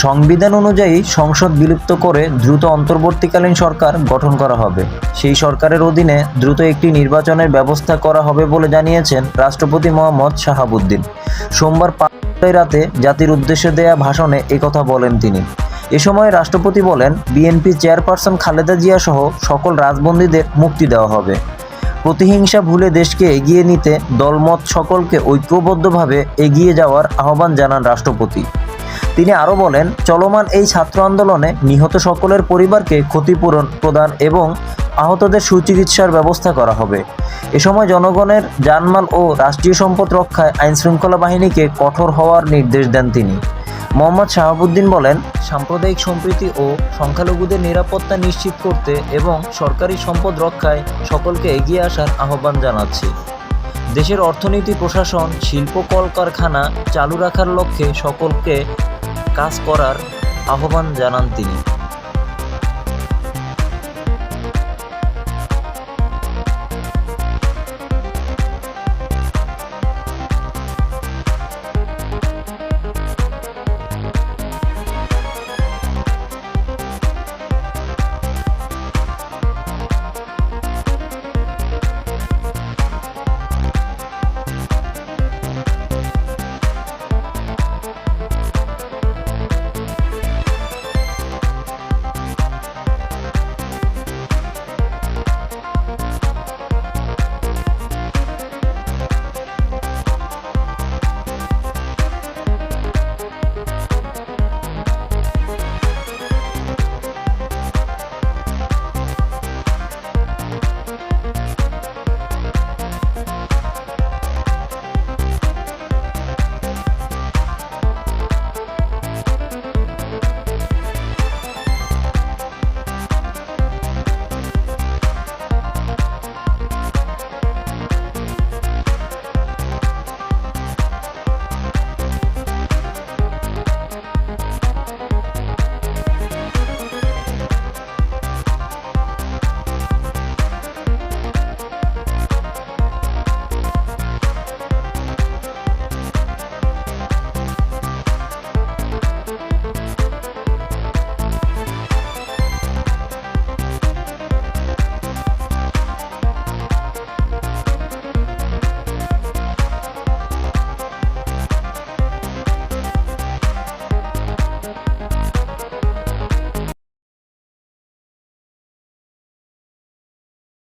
সংবিধান অনুযায়ী সংসদ বিলুপ্ত করে দ্রুত অন্তর্বর্তীকালীন সরকার গঠন করা হবে। সেই সরকারের অধীনে দ্রুত একটি নির্বাচনের ব্যবস্থা করা হবে বলে জানিয়েছেন রাষ্ট্রপতি মোহাম্মদ শাহাবুদ্দিন। সোমবার 5 রাতে জাতির উদ্দেশ্যে দেয়া ভাষণে একথা বলেন তিনি। এ সময় রাষ্ট্রপতি বলেন, বিএনপি চেয়ারপারসন খালেদা জিয়া সহ সকল রাজবন্দীদের মুক্তি দেওয়া হবে। প্রতিহিংসা ভুলে দেশকে এগিয়ে নিতে দলমত সকলকে ঐক্যবদ্ধভাবে এগিয়ে যাওয়ার আহ্বান জানান রাষ্ট্রপতি। তিনি আরও বলেন, চলমান এই ছাত্র আন্দোলনে নিহত সকলের পরিবারকে ক্ষতিপূরণ প্রদান এবং আহতদের সুচিকিৎসার ব্যবস্থা করা হবে। এ সময় জনগণের জানমাল ও রাষ্ট্রীয় সম্পদ রক্ষায় আইনশৃঙ্খলা বাহিনীকে কঠোর হওয়ার নির্দেশ দেন তিনি। মোহাম্মদ শাহাবুদ্দিন বলেন, সাম্প্রদায়িক সম্প্রীতি ও সংখ্যালঘুদের নিরাপত্তা নিশ্চিত করতে এবং সরকারি সম্পদ রক্ষায় সকলকে এগিয়ে আসার আহ্বান জানাচ্ছি। দেশের অর্থনীতি, প্রশাসন, শিল্প, কলকারখানা চালু রাখার লক্ষ্যে সকলকে কাজ করার আহ্বান জানান তিনি।